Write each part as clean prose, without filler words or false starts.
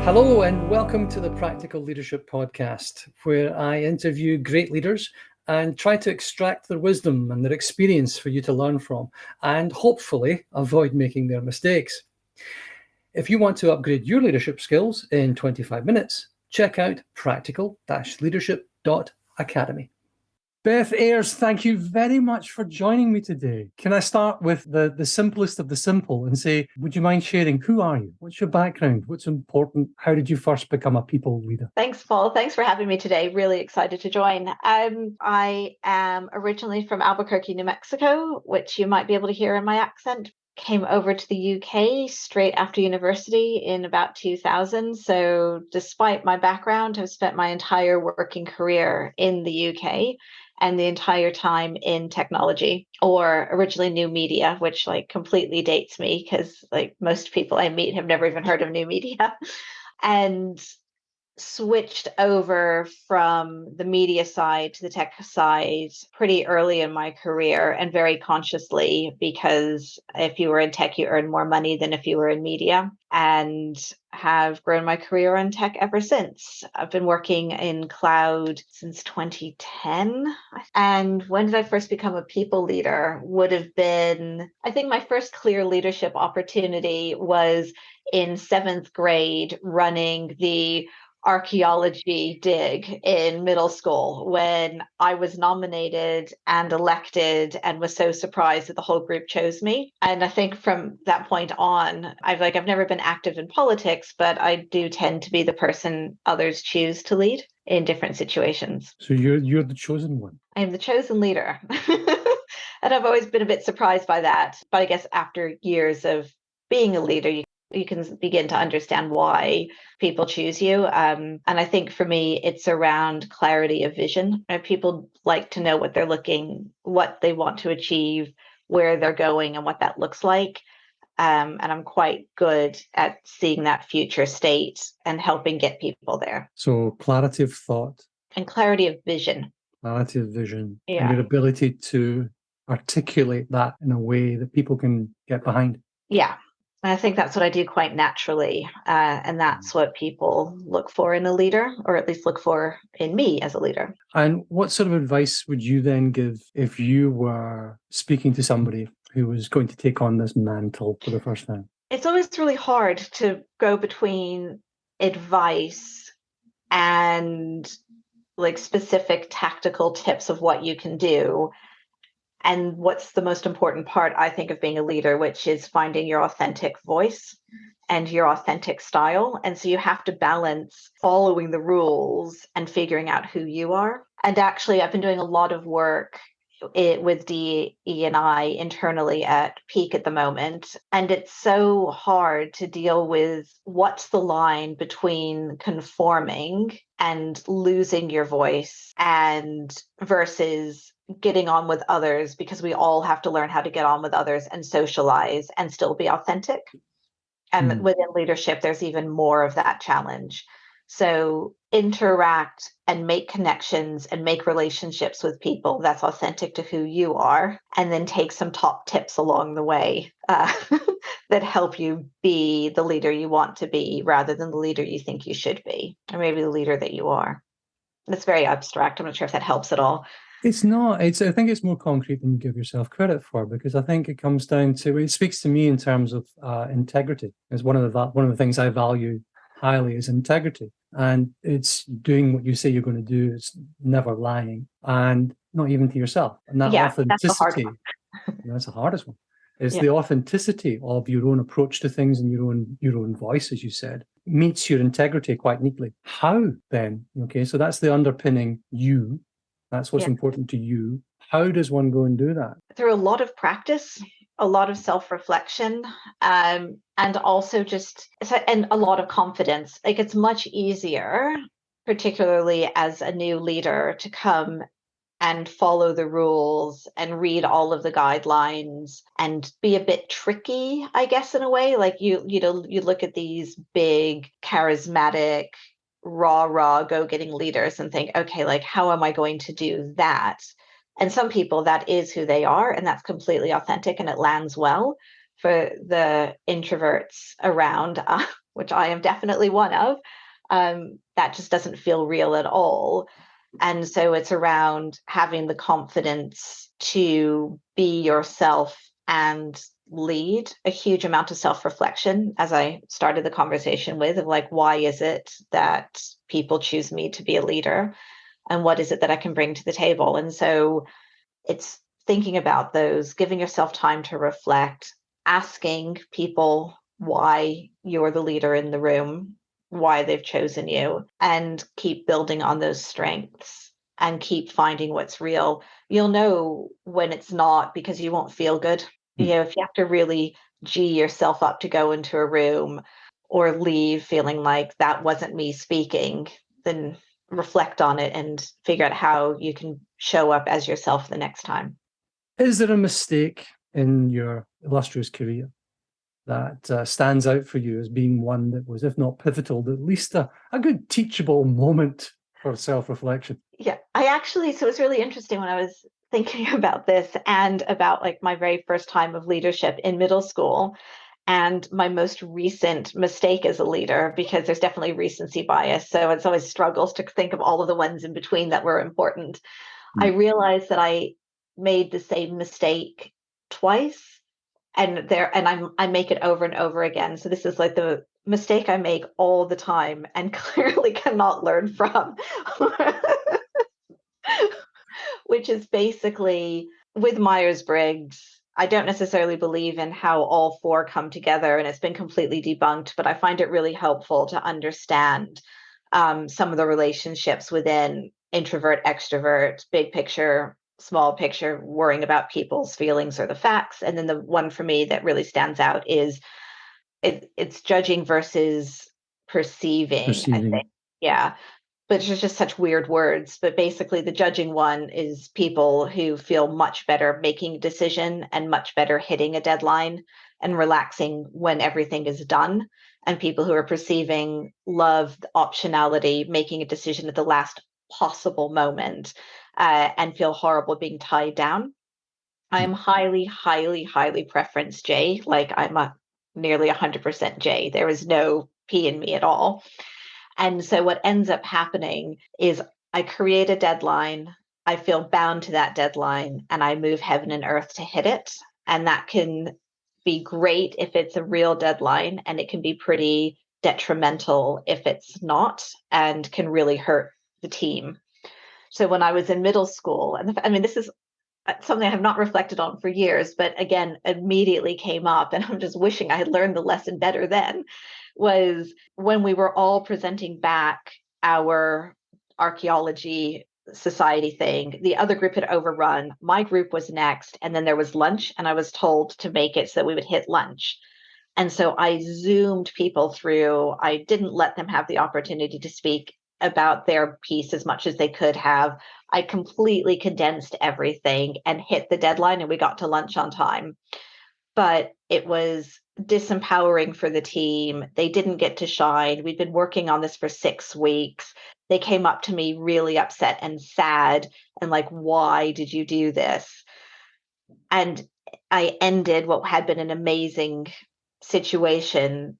Hello and welcome to the Practical Leadership Podcast, where I interview great leaders and try to extract their wisdom and their experience for you to learn from and hopefully avoid making their mistakes. If you want to upgrade your leadership skills in 25 minutes, check out practical-leadership.academy. Beth Ayers, thank you very much for joining me today. Can I start with the simplest of the simple and say, would you mind sharing, who are you? What's your background? What's important? How did you first become a people leader? Thanks, Paul. Thanks for having me today. Really excited to join. I am originally from Albuquerque, New Mexico, which you might be able to hear in my accent. Came over to the UK straight after university in about 2000. So despite my background, I've spent my entire working career in the UK and the entire time in technology, or originally new media, which completely dates me because most people I meet have never even heard of new media. And switched over from the media side to the tech side pretty early in my career, and very consciously, because if you were in tech, you earn more money than if you were in media, and have grown my career in tech ever since. I've been working in cloud since 2010. And when did I first become a people leader? Would have been, I think my first clear leadership opportunity was in 7th grade, running the Archaeology dig in middle school, when I was nominated and elected and was so surprised that the whole group chose me. And I think from that point on, I've never been active in politics, but I do tend to be the person others choose to lead in different situations. So you're the chosen one. I am the chosen leader. And I've always been a bit surprised by that. But I guess after years of being a leader, you can begin to understand why people choose you. And I think for me, it's around clarity of vision. People like to know what they're what they want to achieve, where they're going, and what that looks like. And I'm quite good at seeing that future state and helping get people there. So clarity of thought. And clarity of vision. Clarity of vision. Yeah. And your ability to articulate that in a way that people can get behind. Yeah. I think that's what I do quite naturally. And that's what people look for in a leader, or at least look for in me as a leader. And what sort of advice would you then give if you were speaking to somebody who was going to take on this mantle for the first time? It's always really hard to go between advice and specific tactical tips of what you can do, and what's the most important part, I think, of being a leader, which is finding your authentic voice and your authentic style. And so you have to balance following the rules and figuring out who you are. And actually, I've been doing a lot of work with DE&I internally at Peak at the moment. And it's so hard to deal with what's the line between conforming and losing your voice and versus getting on with others, because we all have to learn how to get on with others and socialize and still be authentic. And within leadership, there's even more of that challenge. So interact and make connections and make relationships with people that's authentic to who you are, and then take some top tips along the way that help you be the leader you want to be rather than the leader you think you should be, or maybe the leader that you are. It's very abstract. I'm not sure if that helps at all. It's not. I think it's more concrete than you give yourself credit for, because I think it comes down to, it speaks to me in terms of integrity. It's one of the things I value highly is integrity. And it's doing what you say you're going to do. It's never lying, and not even to yourself. And that authenticity, that's the hardest one. It's the authenticity of your own approach to things and your own voice, as you said, meets your integrity quite neatly. How then? Okay, so that's the underpinning you. That's what's important to you. How does one go and do that? Through a lot of practice, a lot of self-reflection, and also and a lot of confidence. It's much easier, particularly as a new leader, to come and follow the rules and read all of the guidelines and be a bit tricky, I guess, in a way. You look at these big, charismatic, raw go-getting leaders and think, okay, how am I going to do that? And some people, that is who they are, and that's completely authentic and it lands well. for the introverts around, which I am definitely one of, that just doesn't feel real at all. And so it's around having the confidence to be yourself and lead. A huge amount of self-reflection, as I started the conversation with, of like, why is it that people choose me to be a leader? And what is it that I can bring to the table? And so it's thinking about those, giving yourself time to reflect, asking people why you're the leader in the room, why they've chosen you, and keep building on those strengths and keep finding what's real. You'll know when it's not, because you won't feel good. You know, if you have to really G yourself up to go into a room or leave feeling like that wasn't me speaking, then reflect on it and figure out how you can show up as yourself the next time. Is there a mistake in your illustrious career that stands out for you as being one that was, if not pivotal, at least a good teachable moment for self-reflection? Yeah, so it's really interesting when I was thinking about this and about like my very first time of leadership in middle school and my most recent mistake as a leader, because there's definitely recency bias. So it's always struggles to think of all of the ones in between that were important. I realized that I made the same mistake twice, and I make it over and over again. So this is like the mistake I make all the time and clearly cannot learn from. Which is basically with Myers-Briggs. I don't necessarily believe in how all four come together, and it's been completely debunked, but I find it really helpful to understand some of the relationships within introvert, extrovert, big picture, small picture, worrying about people's feelings or the facts. And then the one for me that really stands out is it's judging versus perceiving, I think. Yeah, but it's just such weird words. But basically, the judging one is people who feel much better making a decision and much better hitting a deadline and relaxing when everything is done. And people who are perceiving love, optionality, making a decision at the last possible moment, and feel horrible being tied down. I'm highly, highly, highly preference J. Like I'm a nearly 100% J. There is no P in me at all. And so what ends up happening is I create a deadline, I feel bound to that deadline, and I move heaven and earth to hit it. And that can be great if it's a real deadline, and it can be pretty detrimental if it's not, and can really hurt the team. So when I was in middle school, and I mean, this is something I have not reflected on for years, but again, immediately came up, and I'm just wishing I had learned the lesson better then, was when we were all presenting back our archaeology society thing. The other group had overrun. My group was next, and then there was lunch, and I was told to make it so that we would hit lunch. And so I zoomed people through. I didn't let them have the opportunity to speak about their piece as much as they could have. I completely condensed everything and hit the deadline, and we got to lunch on time. But it was disempowering for the team. They didn't get to shine. We'd been working on this for 6 weeks. They came up to me really upset and sad and like, why did you do this? And I ended what had been an amazing situation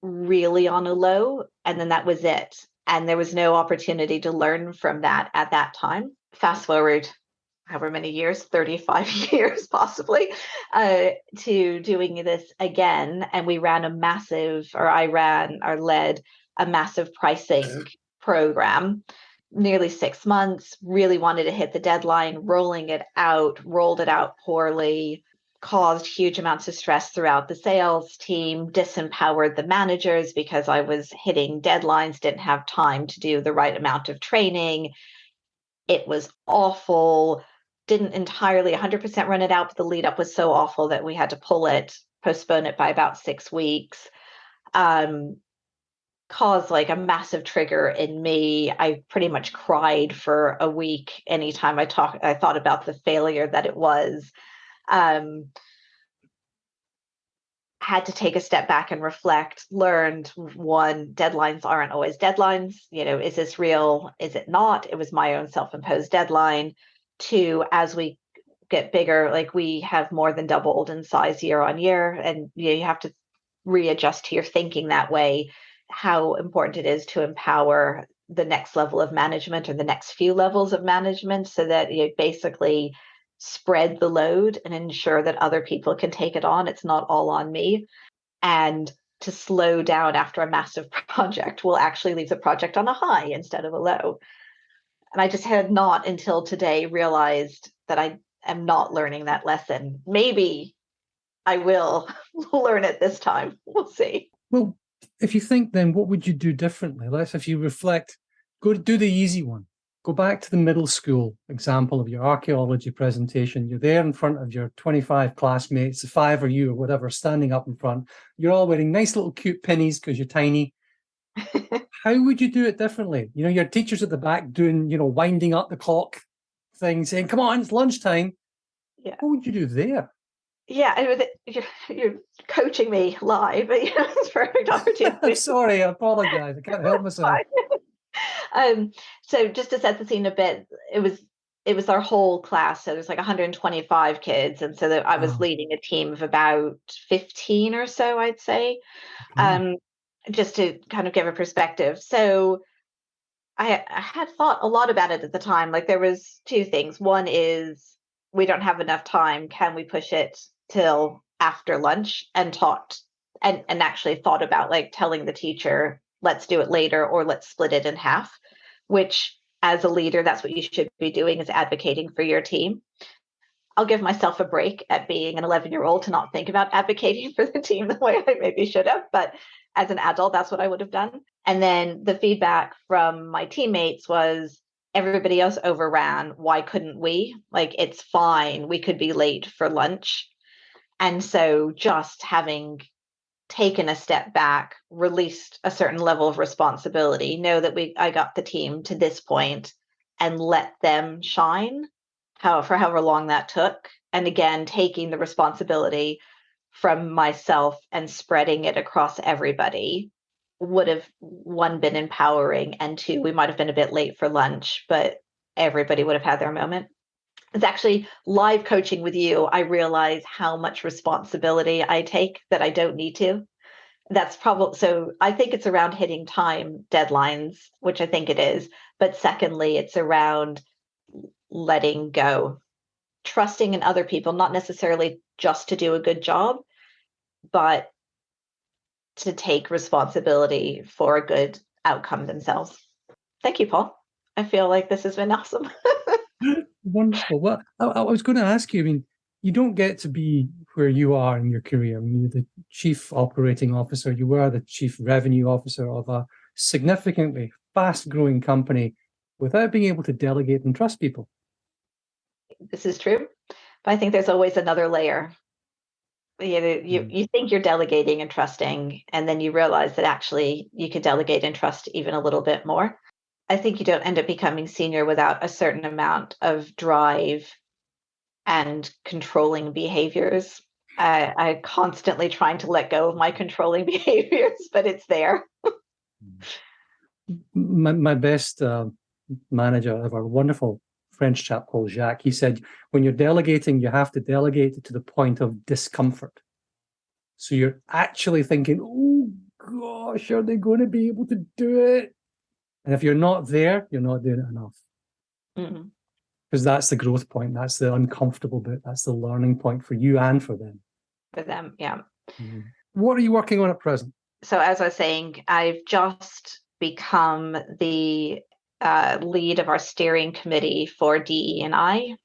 really on a low, and then that was it. And there was no opportunity to learn from that at that time. Fast forward however many years, 35 years possibly, to doing this again. And we ran I led a massive pricing program, nearly 6 months, really wanted to hit the deadline, rolled it out poorly, caused huge amounts of stress throughout the sales team, disempowered the managers because I was hitting deadlines, didn't have time to do the right amount of training. It was awful. Didn't entirely 100% run it out, but the lead up was so awful that we had to postpone it by about 6 weeks. Caused like a massive trigger in me. I pretty much cried for a week anytime I thought about the failure that it was. Had to take a step back and reflect, learned, one, deadlines aren't always deadlines. Is this real? Is it not? It was my own self-imposed deadline. Two, as we get bigger, like we have more than doubled in size year on year, and you have to readjust to your thinking that way, how important it is to empower the next level of management or the next few levels of management, so that you basically spread the load and ensure that other people can take it on. It's not all on me. And to slow down after a massive project will actually leave the project on a high instead of a low. And I just had not until today realized that I am not learning that lesson. Maybe I will learn it this time. We'll see. Well, if you think, then what would you do differently? If you reflect, go do the easy one. Go back to the middle school example of your archaeology presentation. You're there in front of your 25 classmates, the 5 or you or whatever, standing up in front. You're all wearing nice little cute pennies because you're tiny. How would you do it differently? Your teacher's at the back doing, winding up the clock thing, saying, come on, it's lunchtime. Yeah. What would you do there? Yeah, you're coaching me live. It's a perfect opportunity. I'm sorry, I apologize. I can't help myself. So just to set the scene a bit, it was our whole class. So there's like 125 kids, and so that I was leading a team of about 15 or so, I'd say. Okay. Just to kind of give a perspective. So I had thought a lot about it at the time. Like there was two things. One is we don't have enough time. Can we push it till after lunch? And talked and actually thought about like telling the teacher, let's do it later, or let's split it in half, which as a leader, that's what you should be doing, is advocating for your team. I'll give myself a break at being an 11-year-old to not think about advocating for the team the way I maybe should have. But as an adult, that's what I would have done. And then the feedback from my teammates was everybody else overran. Why couldn't we? Like, it's fine. We could be late for lunch. And so just having taken a step back, released a certain level of responsibility, know that I got the team to this point and let them shine for however long that took. And again, taking the responsibility from myself and spreading it across everybody would have, one, been empowering, and two, we might have been a bit late for lunch, but everybody would have had their moment. It's actually live coaching with you. I realize how much responsibility I take that I don't need to. That's probably, so I think it's around hitting time deadlines, which I think it is. But secondly, it's around letting go, trusting in other people, not necessarily just to do a good job, but to take responsibility for a good outcome themselves. Thank you, Paul. I feel like this has been awesome. Wonderful. Well, I was going to ask you, you don't get to be where you are in your career. You're the chief operating officer. You were the chief revenue officer of a significantly fast-growing company without being able to delegate and trust people. This is true, but I think there's always another layer. You think you're delegating and trusting, and then you realize that actually you could delegate and trust even a little bit more. I think you don't end up becoming senior without a certain amount of drive and controlling behaviors. I constantly trying to let go of my controlling behaviors, but it's there. My best manager ever, wonderful French chap called Jacques, he said, when you're delegating, you have to delegate to the point of discomfort. So you're actually thinking, oh gosh, are they going to be able to do it? And if you're not there, you're not doing it enough. Because that's the growth point. That's the uncomfortable bit. That's the learning point for you and for them. For them, yeah. What are you working on at present? So as I was saying, I've just become the lead of our steering committee for DE&I,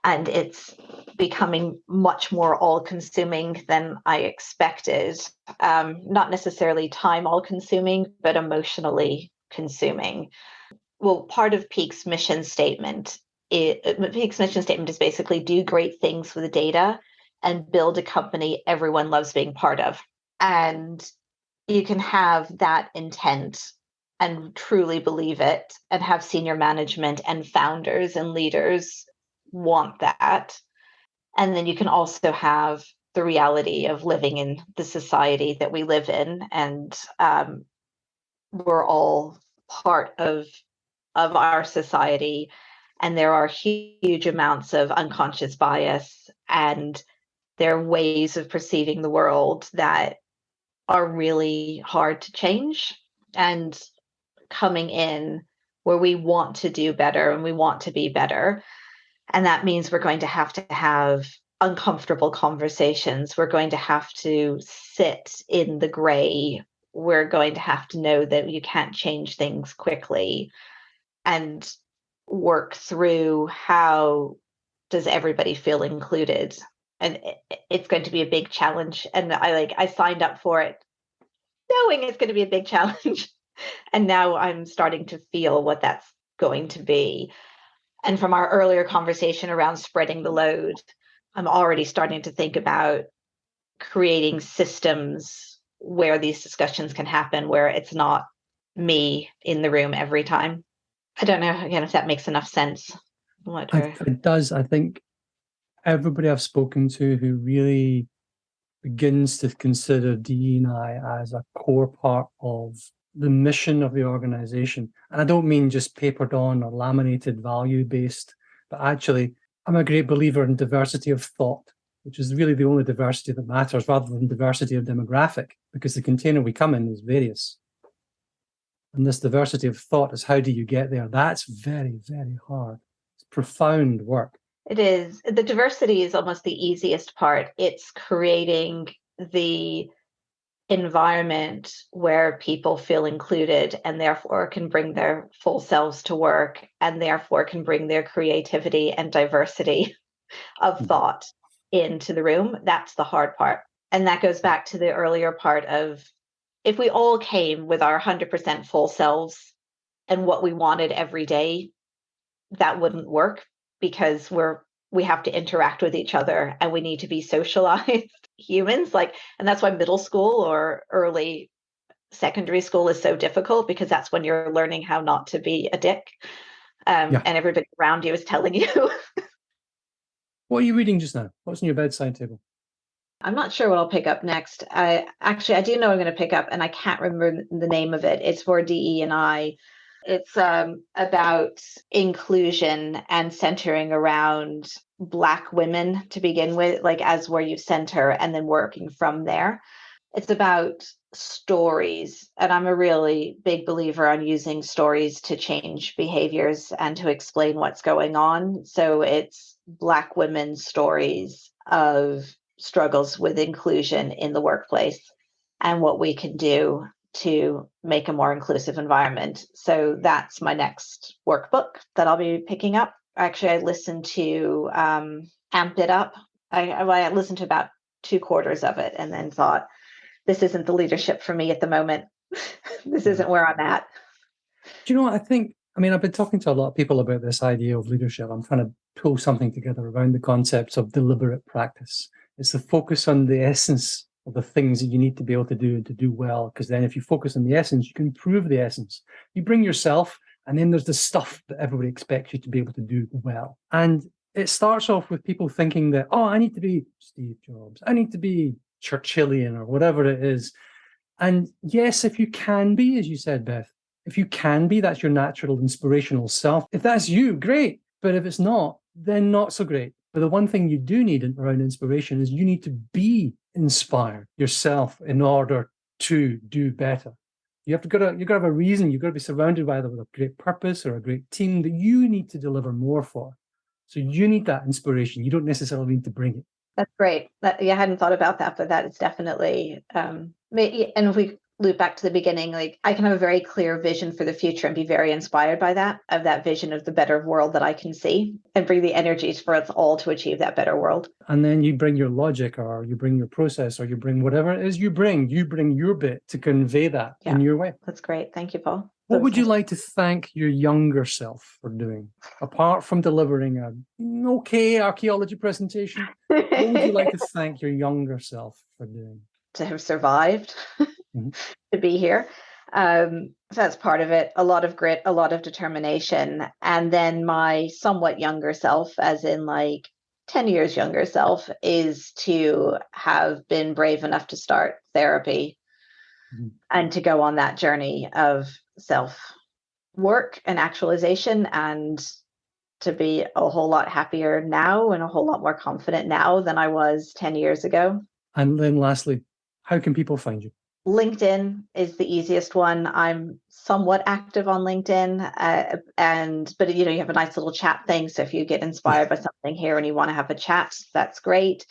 and it's becoming much more all-consuming than I expected. Not necessarily time all-consuming, but emotionally consuming. Well, part of Peak's mission statement is basically do great things with the data and build a company everyone loves being part of. And you can have that intent and truly believe it and have senior management and founders and leaders want that. And then you can also have the reality of living in the society that we live in, and we're all part of our society, And there are huge amounts of unconscious bias, and there are ways of perceiving the world that are really hard to change. And coming in where we want to do better and we want to be better. And that means we're going to have uncomfortable conversations. We're going to have to sit in the gray. We're going to have to know that you can't change things quickly and work through how does everybody feel included. And it's going to be a big challenge. And I signed up for it knowing it's going to be a big challenge. And now I'm starting to feel what that's going to be. And from our earlier conversation around spreading the load, I'm already starting to think about creating systems where these discussions can happen, where it's not me in the room every time. I don't know, again, if that makes enough sense. It does. I think everybody I've spoken to who really begins to consider DE&I as a core part of the mission of the organization. And I don't mean just papered on or laminated value-based, but actually, I'm a great believer in diversity of thought, which is really the only diversity that matters rather than diversity of demographic, because the container we come in is various. And this diversity of thought is how do you get there? That's very, very hard. It's profound work. It is. The diversity is almost the easiest part. It's creating the environment where people feel included and therefore can bring their full selves to work and therefore can bring their creativity and diversity of thought into the room. That's the hard part. And that goes back to the earlier part of if we all came with our 100% full selves and what we wanted every day, that wouldn't work because we have to interact with each other and we need to be socialized humans, and that's why middle school or early secondary school is so difficult, because that's when you're learning how not to be a dick. And everybody around you is telling you. What are you reading just now? What's on your bedside table? I'm not sure what I'll pick up next. I do know I'm going to pick up, and I can't remember the name of it. It's for DE&I. It's about inclusion and centering around Black women to begin with, as where you center and then working from there. It's about stories. And I'm a really big believer on using stories to change behaviors and to explain what's going on. So it's Black women's stories of struggles with inclusion in the workplace and what we can do to make a more inclusive environment. So that's my next workbook that I'll be picking up. Actually, I listened to Amp It Up. I listened to about 2/4 of it and then thought, this isn't the leadership for me at the moment. This isn't where I'm at. Do you know what I think? I mean, I've been talking to a lot of people about this idea of leadership. I'm trying to pull something together around the concepts of deliberate practice. It's the focus on the essence of the things that you need to be able to do and to do well. Because then if you focus on the essence, you can improve the essence. You bring yourself, and then there's the stuff that everybody expects you to be able to do well. And it starts off with people thinking that, oh, I need to be Steve Jobs. I need to be Churchillian or whatever it is. And yes, if you can be, as you said, Beth, if you can be, that's your natural inspirational self. If that's you, great. But if it's not, then not so great. But the one thing you do need around inspiration is you need to be inspired yourself in order to do better. You've got to have a reason. You've got to be surrounded by either with a great purpose or a great team that you need to deliver more for. So you need that inspiration. You don't necessarily need to bring it. That's great. I hadn't thought about that, but that is definitely, and if we loop back to the beginning, I can have a very clear vision for the future and be very inspired by that vision of the better world that I can see, and bring the energies for us all to achieve that better world. And then you bring your logic, or you bring your process, or you bring whatever it is you bring your bit to convey that in your way. That's great. Thank you, Paul. What would you like to thank your younger self for doing? Apart from delivering an okay archaeology presentation, what would you like to thank your younger self for doing? To have survived, to be here. So that's part of it. A lot of grit, a lot of determination. And then my somewhat younger self, as in 10 years younger self, is to have been brave enough to start therapy and to go on that journey of self-work and actualization and to be a whole lot happier now and a whole lot more confident now than I was 10 years ago. And then lastly, how can people find you? LinkedIn is the easiest one. I'm somewhat active on LinkedIn, but you have a nice little chat thing. So if you get inspired by something here and you want to have a chat, that's great.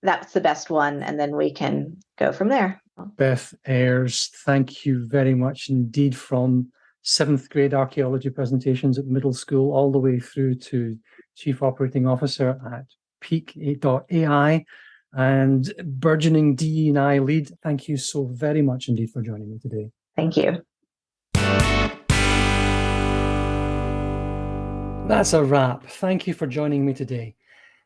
That's the best one, and then we can go from there. Beth Ayers, thank you very much indeed. From 7th grade archaeology presentations at middle school all the way through to Chief Operating Officer at Peak.ai and burgeoning DE&I lead. Thank you so very much indeed for joining me today. Thank you. That's a wrap. Thank you for joining me today.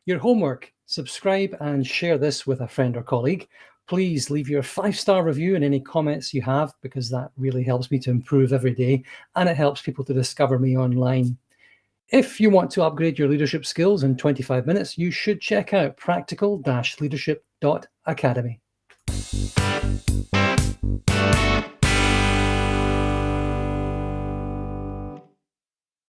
Your homework: subscribe and share this with a friend or colleague. Please leave your 5-star review and any comments you have, because that really helps me to improve every day and it helps people to discover me online. If you want to upgrade your leadership skills in 25 minutes, you should check out practical-leadership.academy.